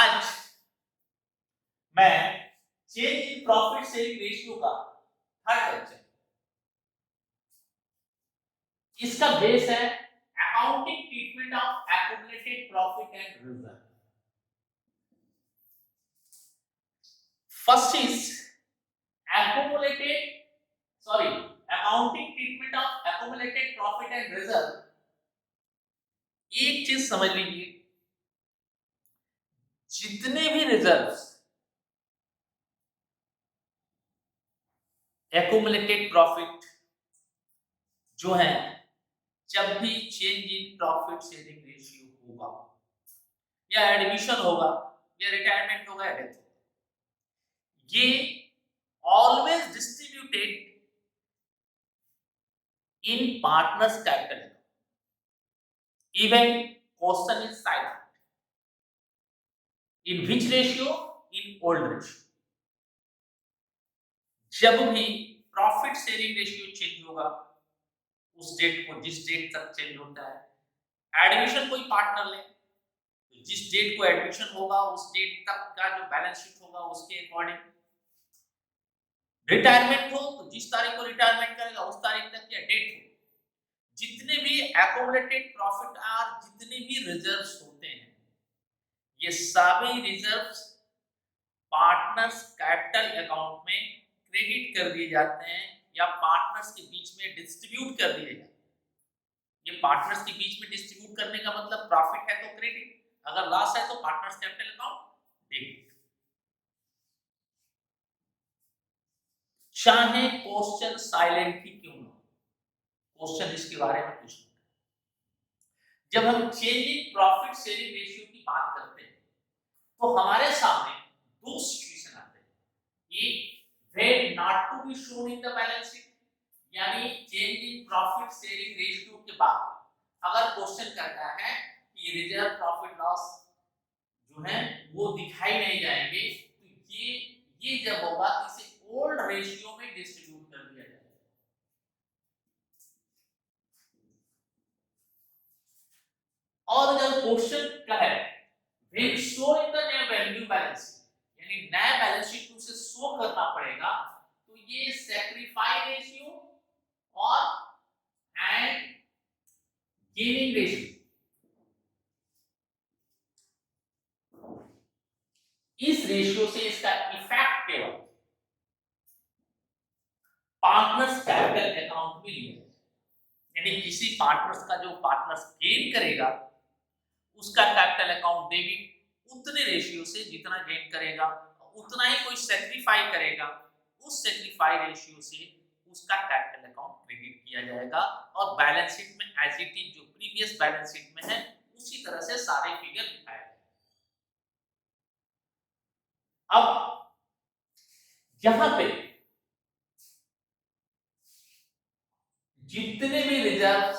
आज मैं change in profit sharing ratio का थर्ड लेक्चर, इसका बेस है accounting treatment of accumulated profit and reserve. First is accumulated sorry accounting treatment of accumulated profit and reserve। एक चीज समझ लीजिए, जितने भी रिजर्व्स accumulated profit जो है, जब भी change in profit sharing ratio होगा या एडमिशन होगा या रिटायरमेंट होगा या डेथ होगा, ये always distributed in partners capital even question is silent in which ratio, in old ratio। जब भी प्रॉफिट शेयरिंग रेशियो चेंज होगा, उस डेट को जिस डेट तक चेंज होता है, एडमिशन कोई पार्टनर ले तो जिस डेट को एडमिशन होगा उस डेट तक का जो बैलेंस शीट होगा उसके अकॉर्डिंग, रिटायरमेंट हो तो जिस तारीख को रिटायरमेंट करेगा उस तारीख तक या डेट हो, जितने भी एक्यूमुलेटेड प्रॉफिट और जितने भी रिजर्व्स होते हैं, ये सभी रिजर्व्स पार्टनर्स कैपिटल अकाउंट में क्रेडिट कर दिए जाते हैं या पार्टनर्स के बीच में डिस्ट्रीब्यूट कर दिए जाते हैं। ये पार्टनर्स के बीच में डिस्ट्रीब्यूट करने का मतलब प्रॉफिट है तो क्रेडिट, अगर लॉस है तो पार्टनर्स कैपिटल अकाउंट डेबिट। चाहे क्वेश्चन साइलेंट ही क्यों ना, क्वेश्चन इसके बारे में पूछना। जब हम change in profit sharing ratio की बात करते हैं तो हमारे सामने दो सिचुएशन आते हैं। एक were not to be shown in the balance sheet, यानी change in profit sharing ratio के बाद अगर क्वेश्चन करता है कि रिजर्व प्रॉफिट लॉस जो है वो दिखाई नहीं जाएंगे, तो ये जब होगा इसे ओल्ड रेशियो में डिस्ट्रीब्यूट कर दिया जाएगा। और जब क्वेश्चन क्या है when show in the new value balance, यानी नया बैलेंस शीट उसे शो करना पड़ेगा, तो ये सैक्रिफाइस रेशियो और एंड गेनिंग रेशियो, इस रेशियो से इसका इफेक्ट केवल पार्टनर्स कैपिटल अकाउंट में लिया जाएगा। यानी किसी पार्टनर्स का जो पार्टनर्स गेन करेगा उसका कैपिटल अकाउंट डेबिट उतने रेशियो से जितना गेन करेगा उतना ही कोई सैक्रिफाई करेगा, उस सैक्रिफाई रेशियो से उसका कैपिटल अकाउंट क्रेडिट किया जाएगा और बैलेंस शीट में एज इट इज जो प्रीवियस बैलेंस शीट में है उसी तरह से सारे फिगर दिखाए जाएंगे। अब यहां पे जितने भी रिजर्व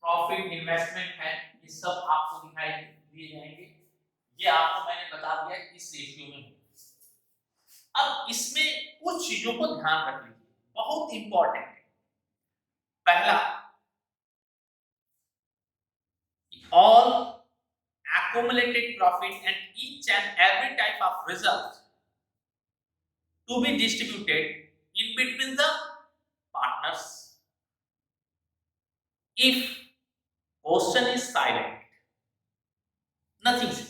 प्रॉफिट इन्वेस्टमेंट है ये सब आपको दिखाई दिए जाएंगे। ये आपको मैंने बता दिया इस रेशियो में। अब इसमें कुछ चीजों को ध्यान रख लीजिए, बहुत इंपॉर्टेंट है। पहला, all accumulated profit and each and every type of result to be distributed in between the partners if question is silent, nothing is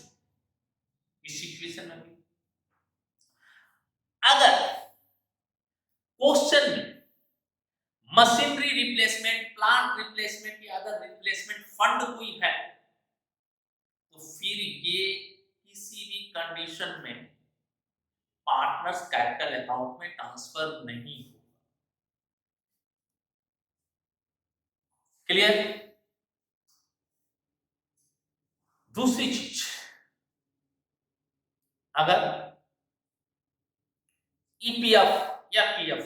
इस सिचुएशन में भी अगर क्वेश्चन में मशीनरी रिप्लेसमेंट, प्लांट रिप्लेसमेंट या अदर रिप्लेसमेंट फंड कोई है तो फिर ये किसी भी कंडीशन में पार्टनर्स कैपिटल अकाउंट में ट्रांसफर नहीं होगा। क्लियर? दूसरी चीज, अगर ईपीएफ या पीएफ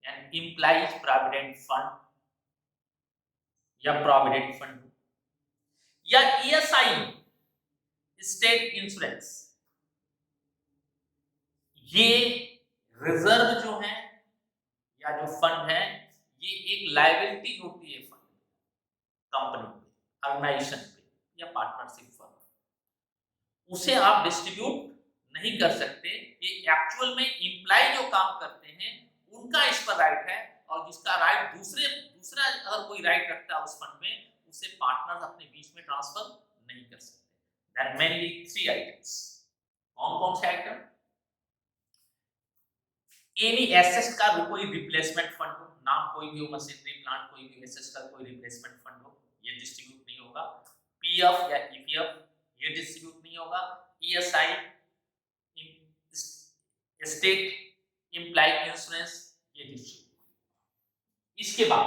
यानी इंप्लाइज प्रोविडेंट फंड या प्रोविडेंट फंड या ईएसआई स्टेट इंश्योरेंस, ये रिजर्व जो है या जो फंड है ये एक लायबिलिटी होती है फंड कंपनी पे, ऑर्गेनाइजेशन पे या पार्टनरशिप फंड, उसे आप डिस्ट्रीब्यूट नहीं कर सकते। ये एक्चुअल में इम्प्लाई जो काम करते हैं उनका इस पर राइट है, और जिसका राइट दूसरा अगर कोई राइट रखता है उस फंड में, उसे पार्टनर्स अपने बीच में ट्रांसफर नहीं कर सकते। There are mainly 3 items. कौन से आइटम? एनी एसेट का कोई रिप्लेसमेंट फंड हो, नाम कोई भी हो, मशीनरी प्लांट कोई भी, एसेट का कोई रिप्लेसमेंट फंड हो, ये डिस्ट्रीब्यूट नहीं होगा। पीएफ या ईपीएफ ये डिस्ट्रीब्यूट नहीं होगा। ईएसआई, स्टेट इम्प्लाई इंश्योरेंस, ये डिस्ट्रीब्यूट। इसके बाद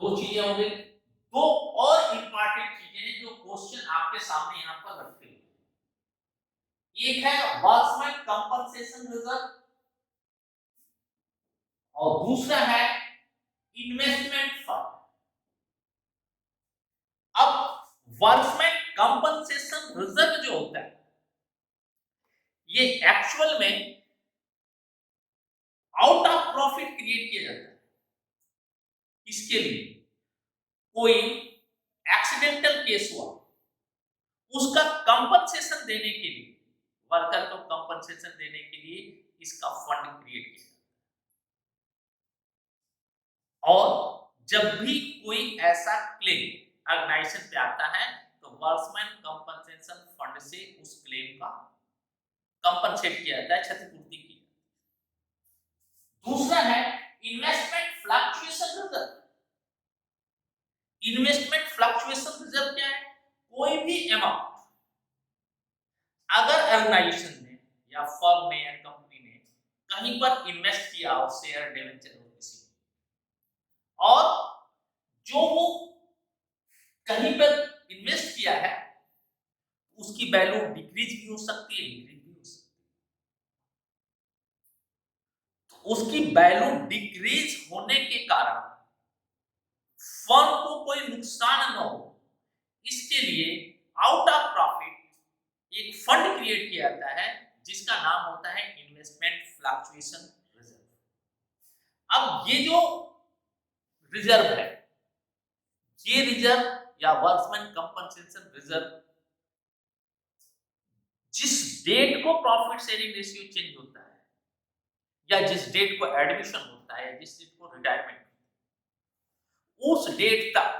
दो चीजें हो गई, दो और इंपॉर्टेंट चीजें हैं जो क्वेश्चन आपके सामने यहां पर रखते हैं। एक है वर्कमैन कंपनसेशन रिजर्व और दूसरा है इन्वेस्टमेंट फंड। अब वर्कमैन कंपनसेशन रिजर्व जो होता है ये एक्चुअल में आउट ऑफ प्रॉफिट क्रिएट किया जाता है। इसके लिए कोई एक्सीडेंटल केस हुआ, उसका कंपनसेशन देने के लिए, वर्कर को कंपनसेशन देने के लिए इसका फंड क्रिएट किया जाता है। और जब भी कोई ऐसा क्लेम ऑर्गेनाइजेशन पे आता है तो वर्कमैन कंपनसेशन फंड से उस क्लेम का कंपनसेट किया जाता है, क्षतिपूर्ति की। दूसरा है investment fluctuation reserve. Investment fluctuation reserve क्या है? कोई भी अमाउंट अगर ऑर्गेनाइजेशन ने या फर्म ने या कंपनी ने कहीं पर इन्वेस्ट किया हो, शेयर, डिवेंचर हो किसी, और जो वो कहीं पर इन्वेस्ट किया है उसकी वैल्यू डिक्रीज भी हो सकती है, इंक्रीज भी हो सकती है। तो उसकी वैल्यू डिक्रीज होने के कारण फर्म को कोई नुकसान न हो, इसके लिए आउट ऑफ प्रॉफिट एक फंड क्रिएट किया जाता है जिसका नाम होता है इन्वेस्टमेंट फ्लक्चुएशन रिजर्व। अब ये जो रिजर्व है, ये रिजर्व या वर्कमैन कंपनसेशन रिजर्व जिस डेट को प्रॉफिट शेयरिंग रेशियो चेंज होता है, या जिस डेट को एडमिशन होता है, जिस डेट को रिटायरमेंट, उस डेट तक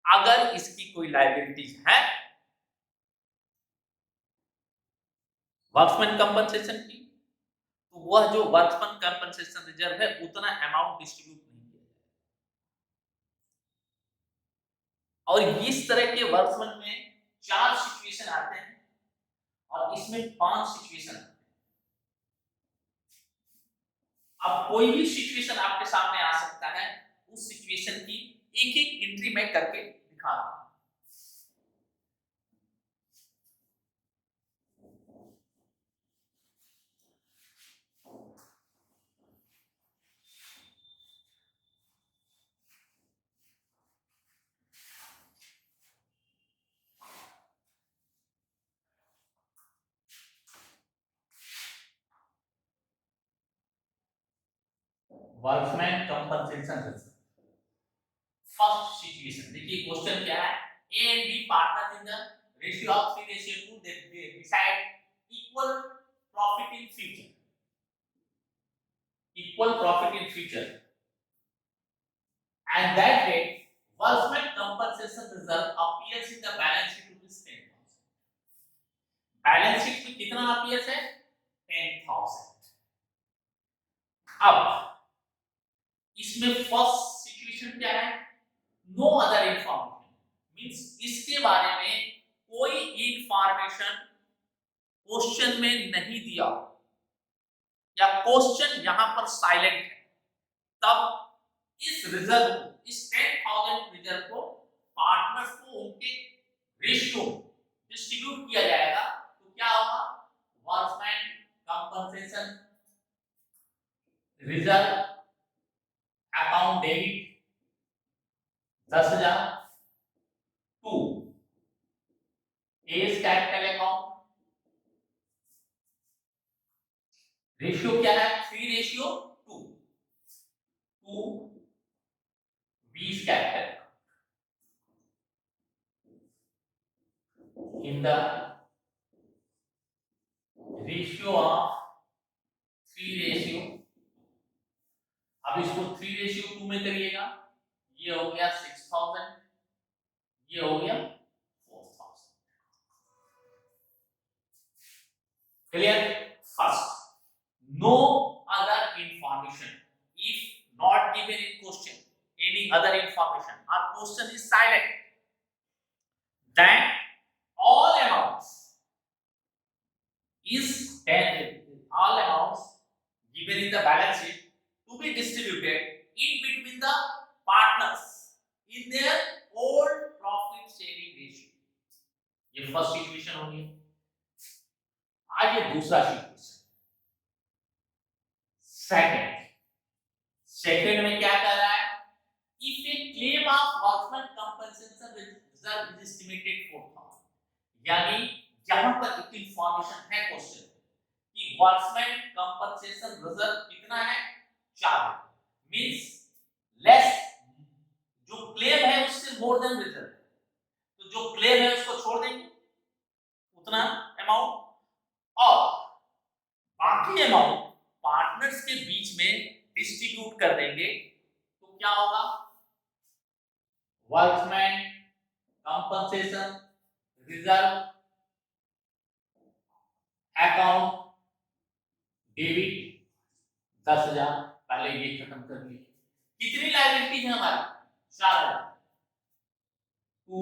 अगर इसकी कोई लायबिलिटीज है वर्कमैन कंपनसेशन की, तो वह जो वर्कमैन कंपनसेशन रिजर्व है उतना अमाउंट डिस्ट्रीब्यूट नहीं किया जाएगा। और इस तरह के वर्कमैन में 4 सिचुएशन आते हैं और इसमें 5 सिचुएशन आते हैं। अब कोई भी सिचुएशन आपके सामने आ सकता है, उस सिचुएशन की एक एक एंट्री मैं करके दिखा रहा हूं। Workman compensation reserve. First situation देखिए, क्वेश्चन क्या है? A and B partners in the ratio of 3:2, they decide equal profit in future, equal profit in future, and that way workman compensation reserve appears in the balance sheet rupees 10,000। Balance sheet में कितना appears है? 10,000। अब इसमें first situation क्या है? No other information, means इसके बारे में कोई इंफॉर्मेशन क्वेश्चन में नहीं दिया, या क्वेश्चन यहां पर साइलेंट है, तब इस रिजर्व को, इस 10,000 रिजर्व को पार्टनर्स को उनके रेशियो डिस्ट्रीब्यूट किया जाएगा। तो क्या होगा? Workman compensation reserve account debit 10,000 to A's capital account, ratio क्या है? 3:2 to B's capital. in the ratio of 3:2। अब इसको 3:2 में करिएगा, ये हो गया 6000, ये हो गया 4000। Clear? First, no other information if not given in question, any other information or question is silent, then all amounts given in the balance sheet to be distributed in between the partners in their old profit sharing ratio। ये first equation होगी। आगे दूसरा equation, second में क्या कर रहा है? If a claim of workman compensation reserve is estimated 4000, यानी यहां पर एक इंफॉर्मेशन है क्वेश्चन कि वर्कमैन कंपनसेशन रिजर्व कितना है? 4, मींस लेस जो क्लेम है उससे मोर देन रिजर्व, तो जो क्लेम है उसको छोड़ देंगे उतना अमाउंट, और बाकी अमाउंट पार्टनर्स के बीच में डिस्ट्रीब्यूट कर देंगे। तो क्या होगा? Workman compensation reserve account debit 10,000, पहले ये खत्म कर लिए। कितनी लायबिलिटी है हमारी? 4000। To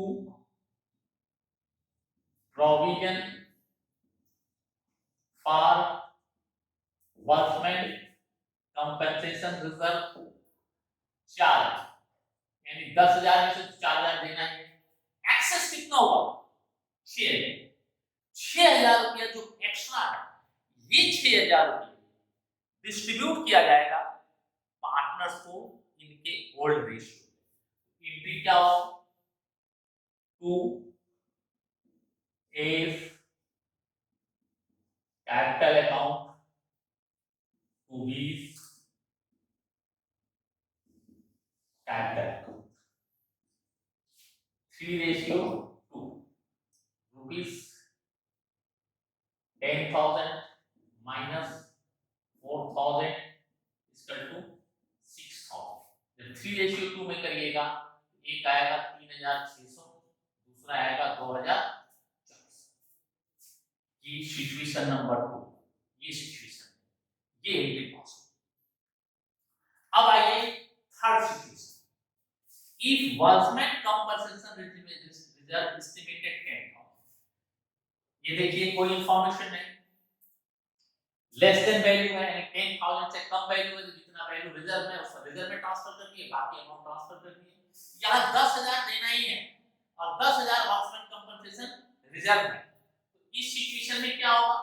provision for workman compensation reserve 4, यानी 10,000 में से 4,000 देना है। एक्सेस कितना होगा? 6,000 रुपया जो एक्स्ट्रा है, ये 6,000 रुपया डिस्ट्रीब्यूट किया जाएगा पार्टनर्स को इनके ओल्ड रेशियो। एंट्री क्या हो? 2 as capital account, 2 B's capital account, 3:2, rupees 10,000 minus 4,000 equal to 6,000। जब 3:2 में करिएगा, एक आएगा 3,600, दूसरा आएगा 2,040। ये सिचुएशन नंबर 2, ये सिचुएशन, ये एंट्री पास। अब आइए third situation, if workman compensation reserve estimated 10,000, ये देखिए कोई इंफॉर्मेशन नहीं, लेस देन वैल्यू है, यानी 10,000 से कम वैल्यू है, तो जितना वैल्यू रिजर्व है उसको रिजर्व में ट्रांसफर कर दिए, बाकी अमाउंट ट्रांसफर कर दिए। यहां 10,000 देना ही है और 10,000 वर्कमैन कंपनसेशन रिजर्व है, तो इस सिचुएशन में क्या होगा?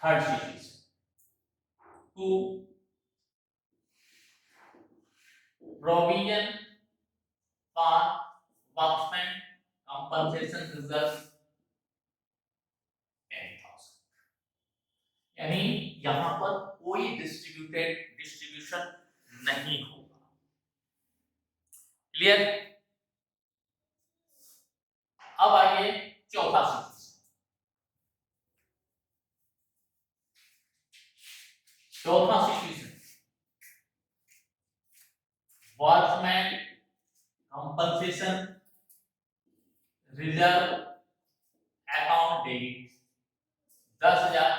Third situation, to provision for workman compensation reserve 10,000, यानी यहां पर कोई डिस्ट्रीब्यूशन नहीं होगा। क्लियर? अब आइए चौथा situation, workman compensation reserve account debit 10,000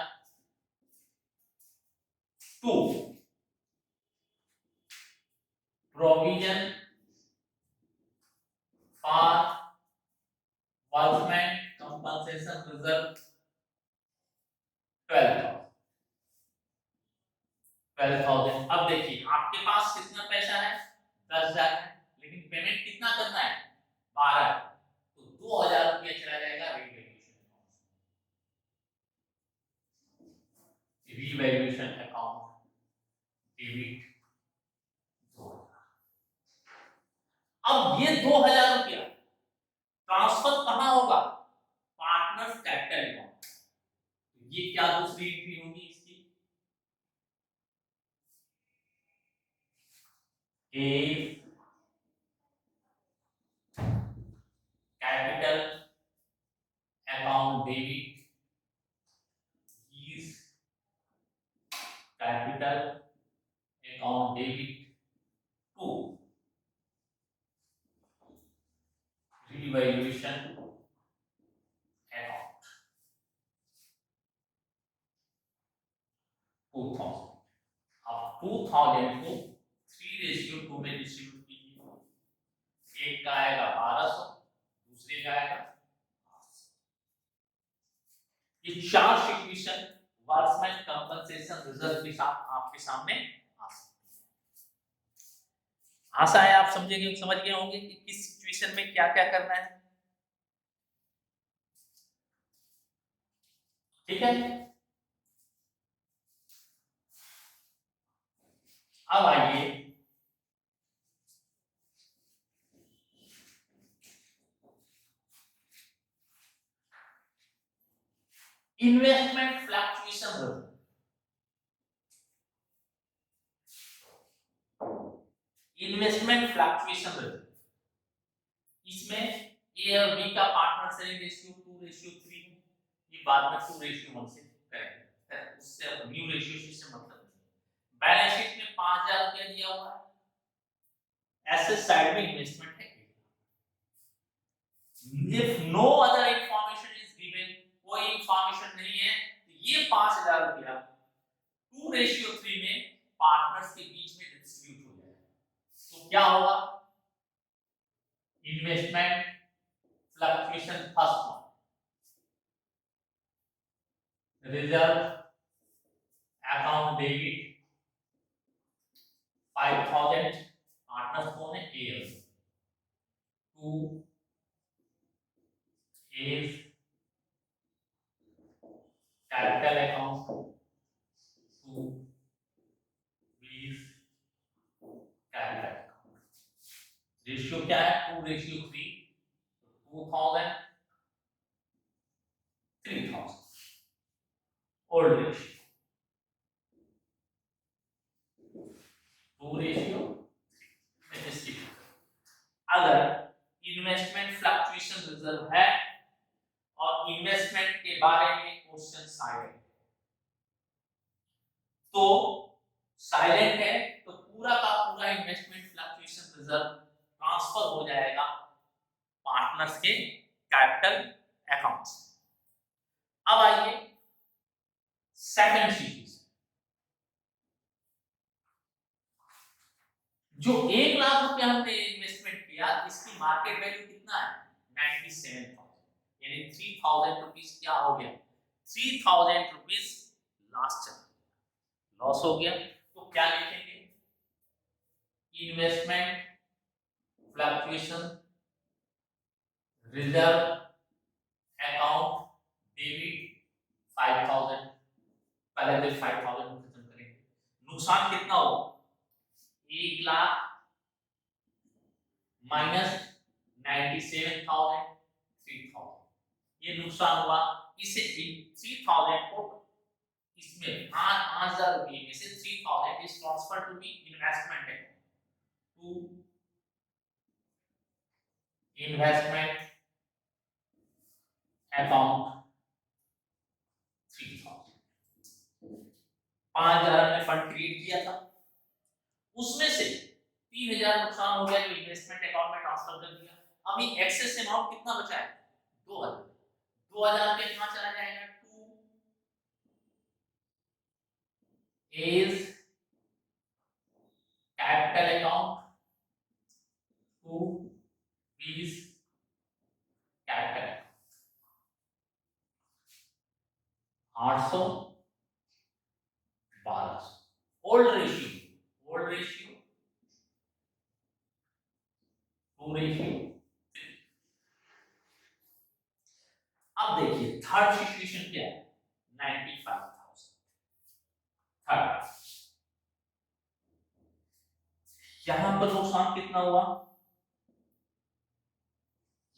to provision for workman compensation reserve 12,000। अब देखिए आपके पास कितना पैसा है? 10,000 है, लेकिन पेमेंट कितना करना है? 12, तो 2,000 रुपया चला जाएगा रीवैल्यूएशन अकाउंट डेबिट 2,000। अब ये 2,000 रुपया ट्रांसफर कहां होगा? Partners capital account. ये क्या दूसरी एंट्री होगी इसकी? Capital account debit is capital account debit to revaluation account 2000। अब 2000 को 3:2 में डिस्ट्रीब्यूट कीजिए। एक का आएगा 1200, दूसरे का आएगा 800। ये चार सिचुएशन वर्कमैन कंपनसेशन रिजर्व के साथ आपके सामने आ सकती है। आशा है आप समझ गए होंगे कि किस सिचुएशन में क्या क्या करना है। ठीक है, अब आइए investment fluctuation reserve. Investment fluctuation reserve, इसमें ए और बी का पार्टनर शेयरिंग रेशियो 2:3 है। ये बाद में 2:1 से करेंगे, उससे न्यू रेशियो से मतलब नहीं। बैलेंस शीट में 5000 रुपया दिया हुआ है, एसेट साइड में इन्वेस्टमेंट है। If no other information is given, कोई इंफॉर्मेशन नहीं है, तो ये 5000 रुपया 2:3 में पार्टनर्स के बीच में डिस्ट्रीब्यूट हो जाएगा। तो क्या होगा? Investment fluctuation first one, reserve account debit 5000, partners कौन है? ए। 2 is capital account, 2 is capital account। Ratio क्या है? 2:3, 2000 3000 ओल्ड रेशियो, 2:3। अगर इन्वेस्टमेंट फ्लक्चुएशन रिजर्व है और इन्वेस्टमेंट के बारे में क्वेश्चन आए तो साइलेंट है तो पूरा का पूरा इन्वेस्टमेंट फ्लक्चुएशन रिजर्व ट्रांसफर हो जाएगा पार्टनर्स के कैपिटल अकाउंट से। अब आइए सेकंड चीज, जो 1,00,000 रुपया हमने इन्वेस्टमेंट किया, इसकी मार्केट वैल्यू कितना है? 97,000, यानी 3,000 रुपीज क्या हो गया? 3,000 रुपीज लॉस हो गया। तो क्या लिखेंगे? Investment fluctuation reserve account debit 5,000, पहले तो 5,000 को खत्म करेंगे। नुकसान कितना होगा? 1,00,000 माइनस 97,000, 3,000, ये नुकसान हुआ। इसे 3,000 को इसमें 5,000 रुपये में से 3,000 is transfer to B investment है, टू इन्वेस्टमेंट अकाउंट 3,000। 5,000 में फंड क्रिएट किया था, उसमें से 3,000 नुकसान हो गया जो इन्वेस्टमेंट अकाउंट में ट्रांसफर कर दिया। अभी एक्सेस अमाउंट कितना बचा है? 2,000। 2,000 के कहां चला जाएगा? is capital account, 2 is capital 800, 1200 old ratio 2:3। अब देखिए थर्ड सिचुएशन क्या है? 95,000। थर्ड, यहां पर नुकसान कितना हुआ?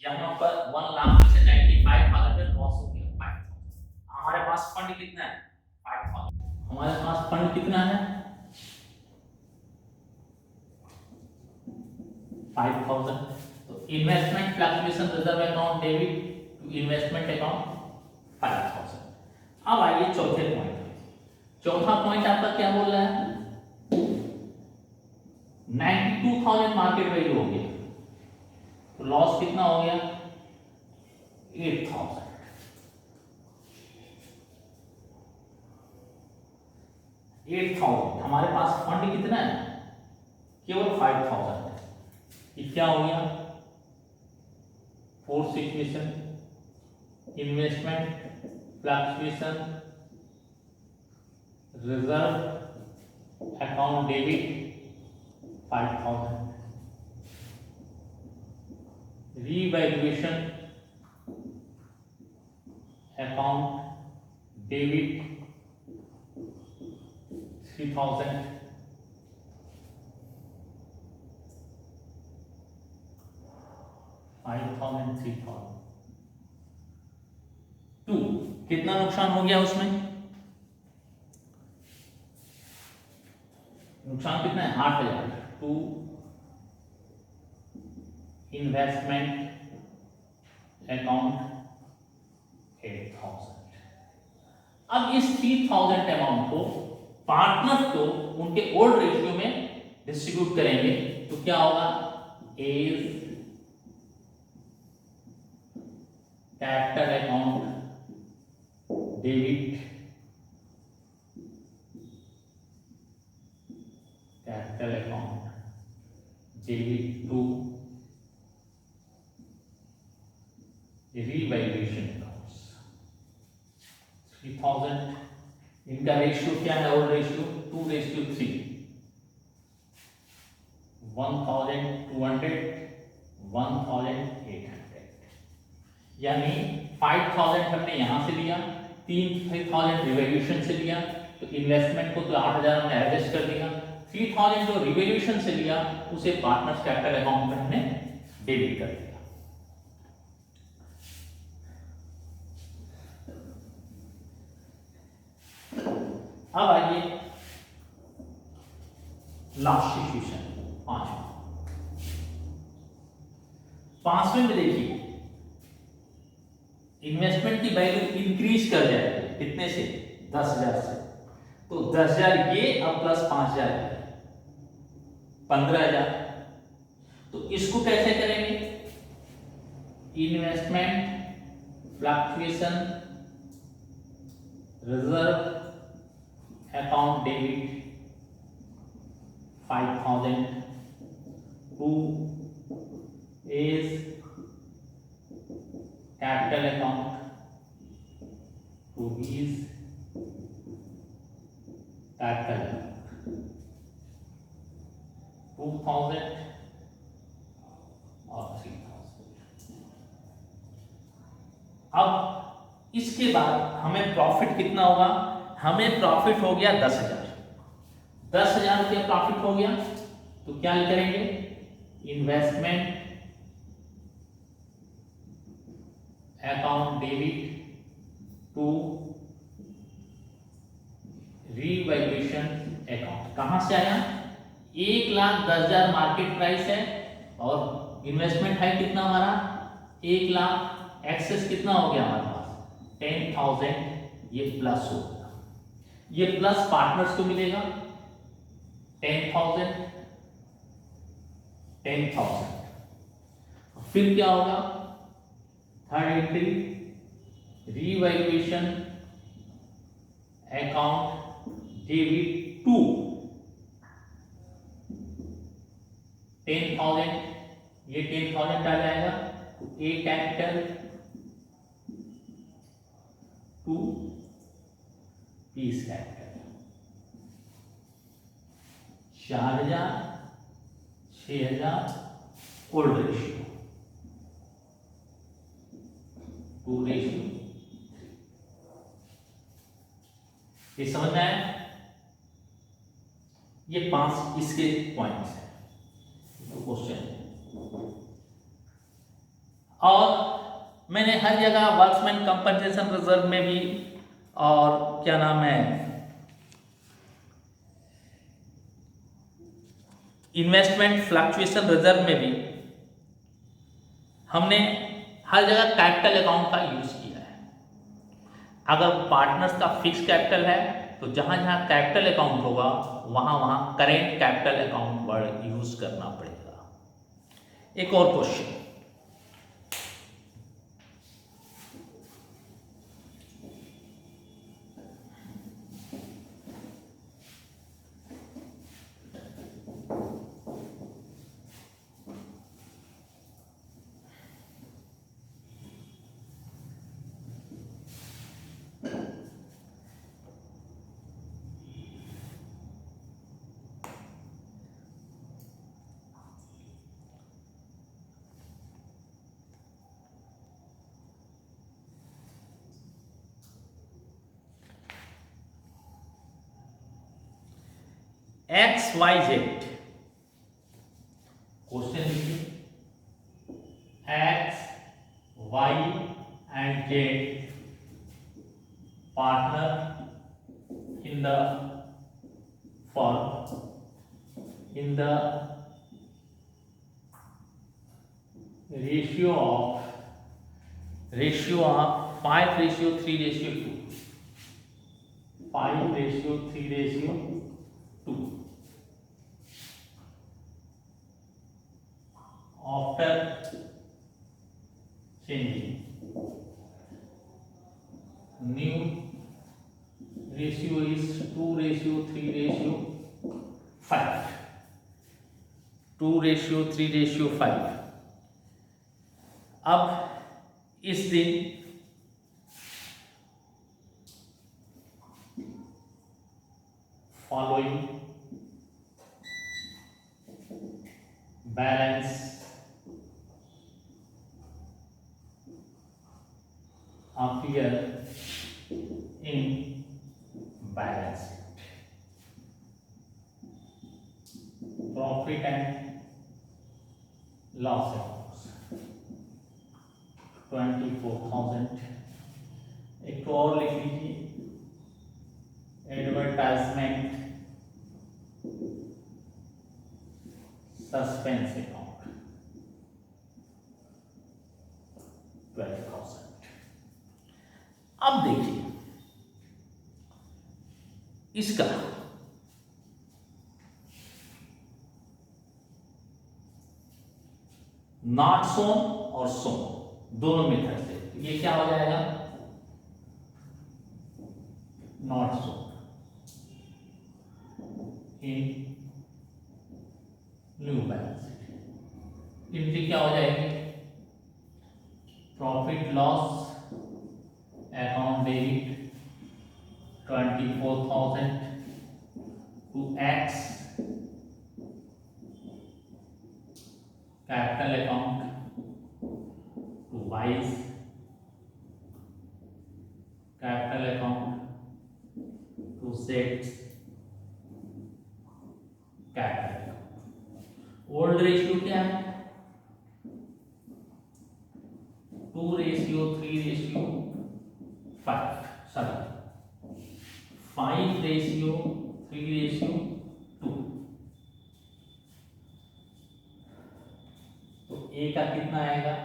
यहां पर 1,00,000 में से 95,000 में लॉस हो गया 5,000। हमारे पास फंड कितना है? 5,000। हमारे पास फंड कितना है? 5,000। तो investment fluctuation reserve account debit to investment account 5000। अब आइए चौथे पॉइंट पे। चौथा पॉइंट आपका क्या बोल रहा है? 92,000 मार्केट वैल्यू हो गया, तो लॉस कितना हो गया? 8,000। 8,000 हमारे पास फंड कितना है? केवल 5,000 है। ये क्या हो गया? Fourth equation, investment fluctuation reserve account debit 5,000, revaluation account debit 3,000, to. कितना नुकसान हो गया उसमें? नुकसान कितना है? 8,000। To investment account 8,000। अब इस 3,000 अमाउंट को पार्टनर को उनके ओल्ड रेशियो में डिस्ट्रीब्यूट करेंगे, तो क्या होगा? A's capital account debit capital account debit to revaluation accounts 3,000। इनका रेशियो क्या है? Old ratio 2:3, 1,200, 1,800। यानी 5,000 हमने यहां से लिया, 3,000 रिवैल्यूएशन से लिया, तो इन्वेस्टमेंट को तो 8,000 हमने एडजस्ट कर दिया। 3,000 जो रिवैल्यूएशन से लिया उसे पार्टनर्स कैपिटल अकाउंट में हमने डेबिट कर दिया। अब आइए लास्ट सिचुएशन, पांचवें में देखिए, इन्वेस्टमेंट की वैल्यू इंक्रीज कर जाएगी। कितने से? 10,000 से। तो 10,000 ये, अब प्लस 5,000 15,000। तो इसको कैसे करेंगे? Investment fluctuation reserve account debit 5,000 to A's capital account to B's capital 2,000 और 3,000। अब इसके बाद हमें प्रॉफिट कितना होगा? हमें प्रॉफिट हो गया 10,000। 10,000 रुपया प्रॉफिट हो गया, तो क्या करेंगे? Investment account debit to revaluation account. कहां से आया? 1,10,000 मार्केट प्राइस है और इन्वेस्टमेंट है कितना हमारा? 1,00,000। एक्सेस कितना हो गया हमारे पास? 10,000। ये प्लस हो गया, ये प्लस पार्टनर्स को मिलेगा 10,000, 10,000। फिर क्या होगा? Third entry, revaluation account debit to 10,000। ये 10,000 आ जाएगा, A capital to piece capital 4,000, 6,000 old ratio 2:3। ये समझ में आया? ये 5 इसके पॉइंट्स हैं क्वेश्चन। और मैंने हर जगह वर्कमैन कंपनसेशन रिजर्व में भी और क्या नाम है इन्वेस्टमेंट फ्लक्चुएशन रिजर्व में भी हमने हर जगह कैपिटल अकाउंट का यूज किया है। अगर पार्टनर्स का फिक्स कैपिटल है तो जहां जहां कैपिटल अकाउंट होगा वहां वहां current capital account word use करना पड़ेगा। एक और question, X Y Z, question लिखिए, X Y and Z partner in the firm in the ratio of 5:3:2, 5:3:2. After changing, new ratio is 2:3:5, 2:3:5. अब इस दिन following balance appear in balance sheet. Profit and loss accounts 24,000. एक तो और लिख लीजिए, advertisement suspense account 12,000. अब देखिए इसका नॉट सोन और सोन दोनों मेथड से ये क्या हो जाएगा, not shown in new balance sheet. इनकी क्या हो जाएगी, profit loss account debit 24,000 to X capital account to Y's capital account to Z's capital account. Old ratio क्या है, 2:3:5, सॉरी 5:3:2. तो ए का कितना आएगा,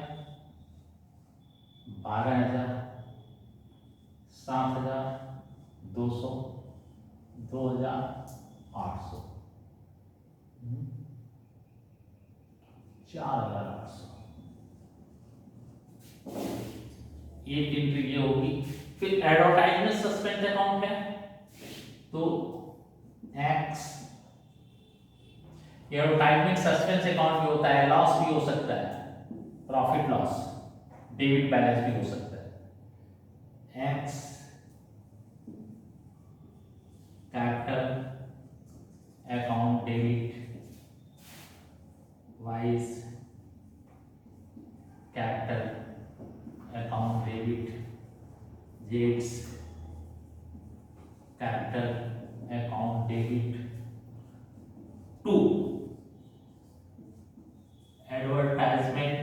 12,000, 7,200, 2,800, 4,800. एक एंट्री ये होगी. फिर एडवर्टाइजमेंट सस्पेंस अकाउंट है तो एक्स एडवर्टाइजमेंट सस्पेंस अकाउंट भी होता है, लॉस भी हो सकता है, प्रॉफिट लॉस डेबिट बैलेंस भी हो सकता है. X capital account debit, Y's capital account debit, जेड्स capital account debit to advertisement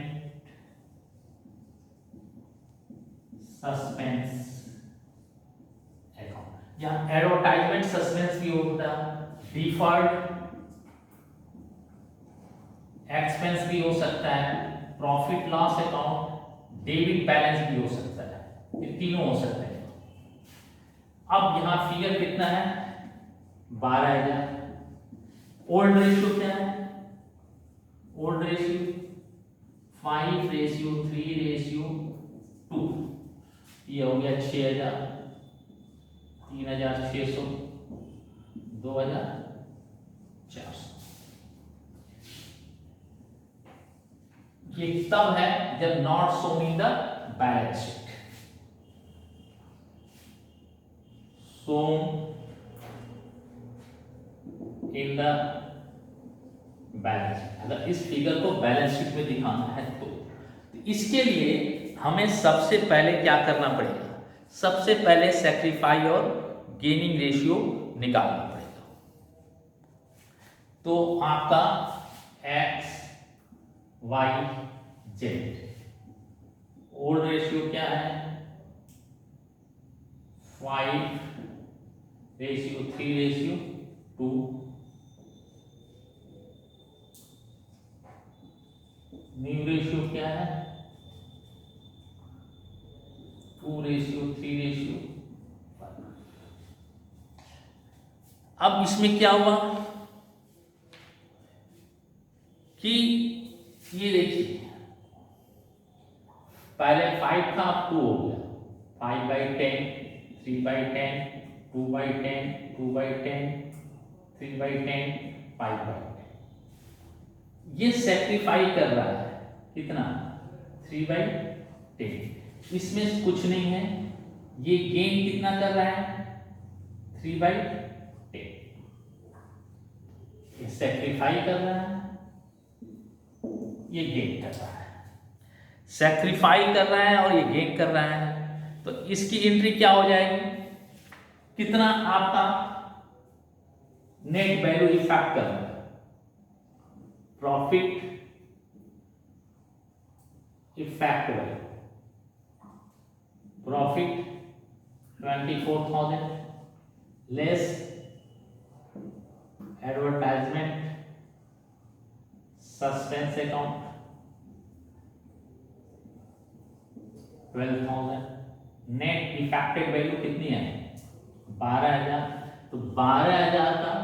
suspense account. यहां एडवर्टाइजमेंट सस्पेंस भी होता है, डिफर्ड एक्सपेंस भी हो सकता है, profit loss account, debit balance भी हो सकता है, ये तीनों हो सकते हैं। अब यहां फिगर कितना है 12,000। ओल्ड रेशियो क्या है, ओल्ड रेशियो 5:3:2, ये हो गया 6,000, 3,600, 2,400। ये तब है जब not shown in the balance sheet, shown in the balance sheet. अगर इस फिगर को बैलेंस शीट में दिखाना है तो इसके लिए हमें सबसे पहले क्या करना पड़ेगा, सबसे पहले सैक्रिफाई और गेनिंग रेशियो निकालना पड़ेगा। तो आपका X Y Z, old ratio क्या है 5:3:2, न्यू रेशियो क्या है 2:3:5। अब इसमें क्या हुआ कि ये देखिए पहले 5 था, अब 2 हो गया, 5/10, 3/10, 2/10, 2/10, 3/10, 5/10। ये सेक्रीफाई कर रहा है कितना 3/10, इसमें कुछ नहीं है। ये गेन कितना कर रहा है 3/10, ये सेक्रीफाई कर रहा है, ये गेन कर रहा है, सैक्रिफाई कर रहा है और ये गेन कर रहा है। तो इसकी एंट्री क्या हो जाएगी, कितना आपका नेट वैल्यू इफेक्ट कर रहा है, profit effect value, profit 24,000 less advertisement suspense account 12,000, net affected value कितनी है 12,000। तो 12,000 का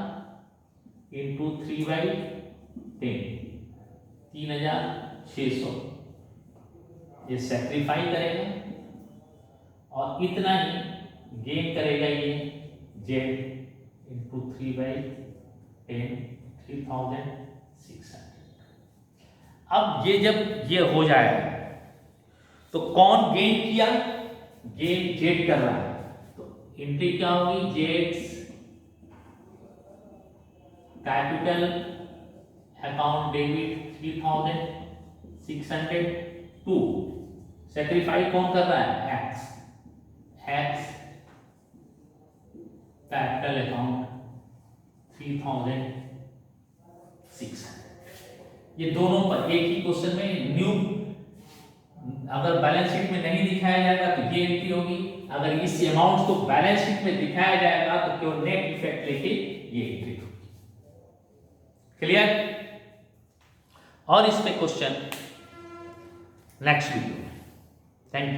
इंटू 3/10 3,600, ये सैक्रिफाई करेगा और इतना ही गेन करेगा ये जेड इंटू 3/10 3,600। अब ये जब ये हो जाएगा तो कौन गेन किया, गेन जेड कर रहा है, तो एंट्री क्या होगी Jades capital account debit 3,602, sacrifice कौन कर रहा है एक्स, एक्स कैपिटल अकाउंट 3,600। ये दोनों पर एक ही क्वेश्चन में न्यू, अगर बैलेंस शीट में नहीं दिखाया जाएगा तो ये एंट्री होगी, अगर इस अमाउंट को बैलेंस शीट में दिखाया जाएगा तो केवल नेट इफेक्ट लेके ये एंट्री होगी। क्लियर? और इस पे क्वेश्चन नेक्स्ट वीडियो में। Thank you.